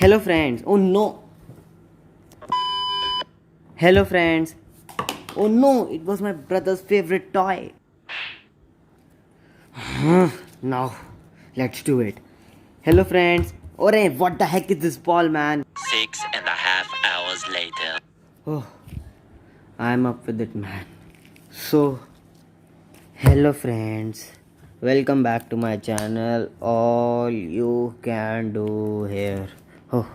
Hello friends. Oh no. Hello friends. Oh no, it was my brother's favorite toy. Now, let's do it. Hello friends. Ore, what the heck is this ball, man? 6.5 hours later. Oh, I'm up with it, man. So, hello friends. Welcome back to my channel. All you can do here. Oh,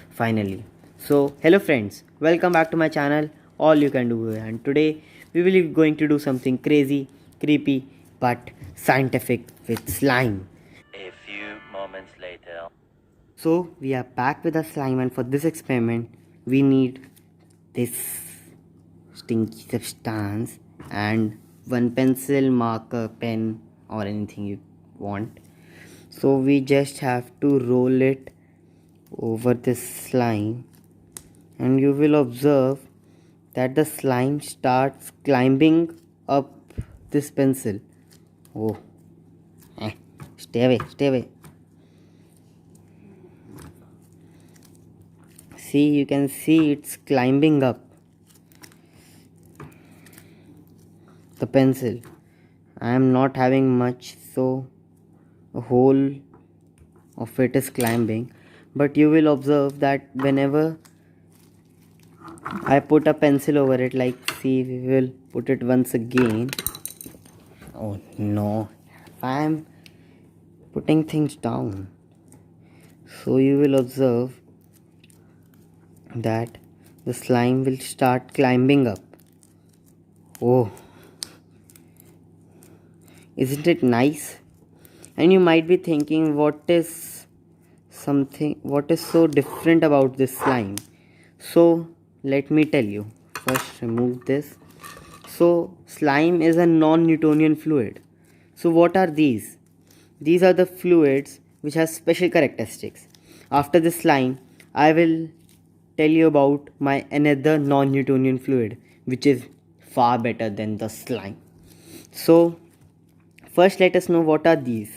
finally. So, hello friends. Welcome back to my channel. All you can do here. And today we will be going to do something crazy, creepy, but scientific with slime. A few moments later. So, we are back with a slime, and for this experiment, we need this stinky substance and one pencil, marker, pen, or anything you want. So we just have to roll it over this slime, and you will observe that the slime starts climbing up this pencil. Oh, stay away, stay away. See, you can see it's climbing up the pencil. I am not having much, so a whole of it is climbing, but you will observe that whenever I put a pencil over it, like see, we will put it once again. Oh no, I am putting things down. So you will observe that the slime will start climbing up. Oh, isn't it nice? And you might be thinking, what is so different about this slime? So let me tell you. First, remove this. So slime is a non-Newtonian fluid. So what are these? These are the fluids which have special characteristics. After the slime, I will tell you about my another non-Newtonian fluid which is far better than the slime. So first let us know what are these.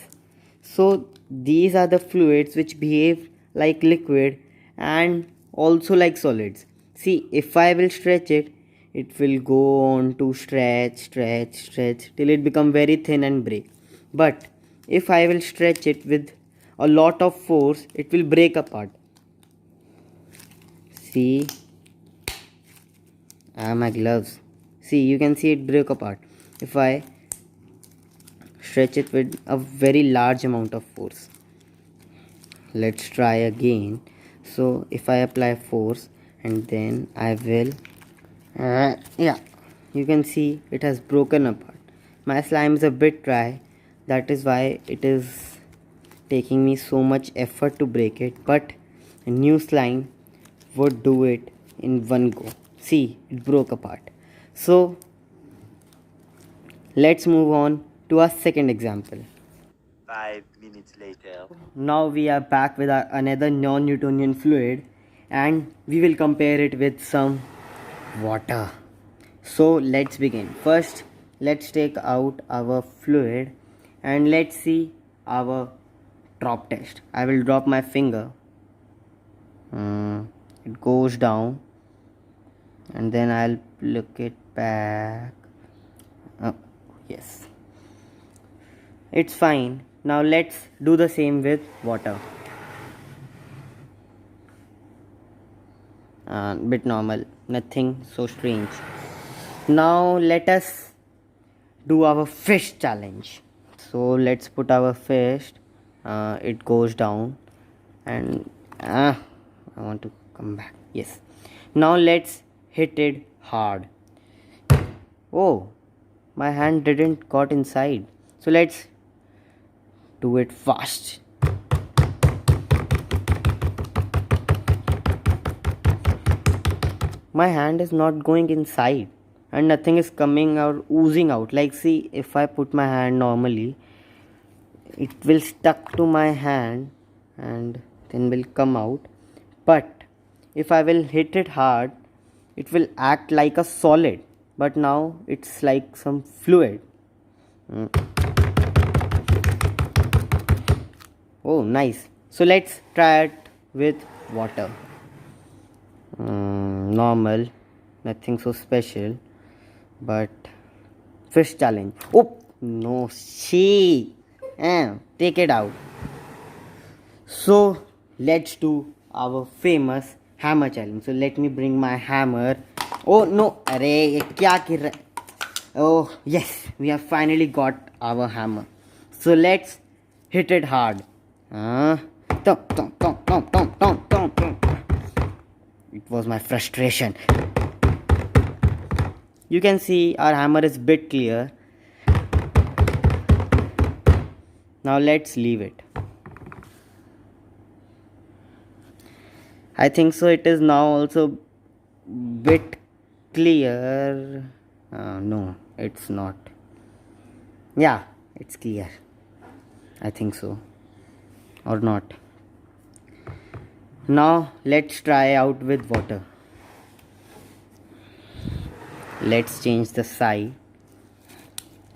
So these are the fluids which behave like liquid and also like solids. See, if I will stretch it, it will go on to stretch till it become very thin and break. But if I will stretch it with a lot of force, it will break apart. See, my gloves. See, you can see it break apart if I stretch it with a very large amount of force. Let's try again. So if I apply force and then I will yeah, you can see it has broken apart. My slime is a bit dry, that is why it is taking me so much effort to break it, but a new slime would do it in one go. See, it broke apart. So let's move on to our second example. 5 minutes later. Now we are back with another non-Newtonian fluid, and we will compare it with some water. So let's begin. First, let's take out our fluid and let's see our drop test. I will drop my finger. It goes down, and then I'll look it back. Oh, yes, it's fine. Now let's do the same with water. Bit normal, nothing so strange. Now let us do our fish challenge. So let's put our fish. It goes down, and I want to come back. Yes. Now let's hit it hard. Oh, my hand didn't got inside. So let's do it fast. My hand is not going inside and nothing is coming out, oozing out. Like, see, if I put my hand normally, it will stuck to my hand and then will come out. But if I will hit it hard, it will act like a solid, but now it's like some fluid. Oh, nice. So let's try it with water. Normal, nothing so special, but fish challenge. Oh no, she, take it out. So let's do our famous hammer challenge. So let me bring my hammer. Oh no, अरे ये क्या कर रहा है? Oh yes, we have finally got our hammer. So let's hit it hard. Tom, tom, tom, tom, tom, tom, tom, tom. It was my frustration. You can see our hammer is bit clear. Now let's leave it. I think so it is now also bit clear. No, it's not. Yeah, it's clear. I think so. Or not. Now let's try out with water. Let's change the side.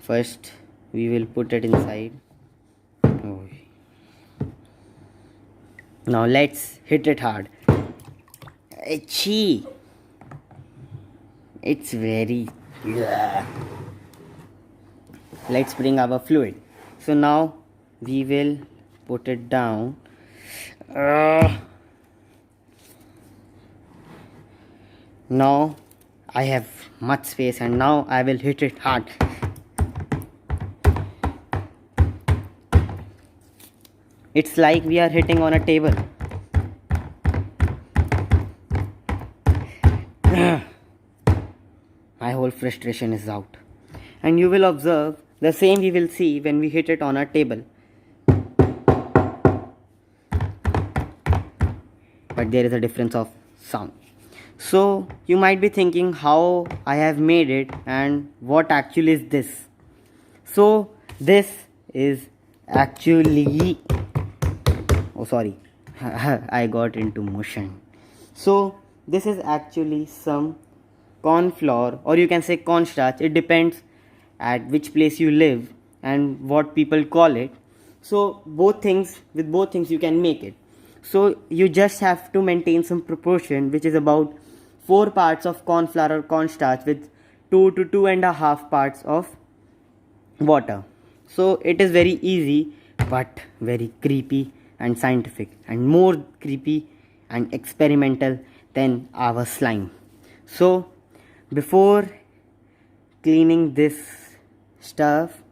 First we will put it inside. Oh. Now let's hit it hard. Achoo! It's very... Yeah. Let's bring our fluid. So now we will put it down. Now I have much space and now I will hit it hard. It's like we are hitting on a table. My whole frustration is out. And you will observe the same we will see when we hit it on a table. But there is a difference of sound. So you might be thinking how I have made it and what actually is this. So this is actually... Oh sorry, I got into motion. So this is actually some corn flour, or you can say cornstarch. It depends at which place you live and what people call it. So with both things you can make it. So you just have to maintain some proportion, which is about 4 parts of corn flour or cornstarch with 2 to 2.5 parts of water. So it is very easy but very creepy and scientific, and more creepy and experimental than our slime. So before cleaning this stuff,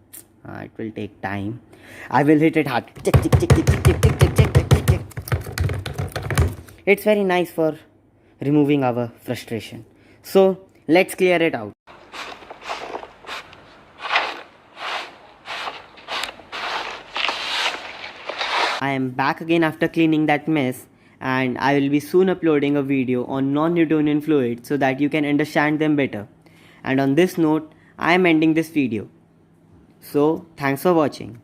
it will take time. I will hit it hard. It's very nice for removing our frustration. So let's clear it out. I am back again after cleaning that mess, and I will be soon uploading a video on non-Newtonian fluids so that you can understand them better. And on this note, I am ending this video. So thanks for watching.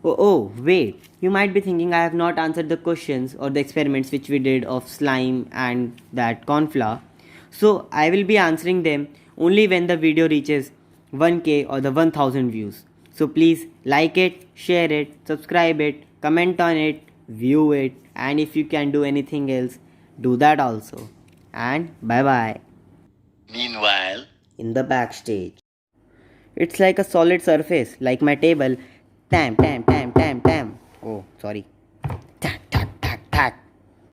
Oh wait, you might be thinking I have not answered the questions or the experiments which we did of slime and that corn flour. So I will be answering them only when the video reaches 1k or the 1000 views. So please like it, share it, subscribe it, comment on it, view it, and if you can do anything else, do that also. And bye bye. Meanwhile, In the backstage, it's like a solid surface, like my table. Tam tam tam tam tam. Oh sorry.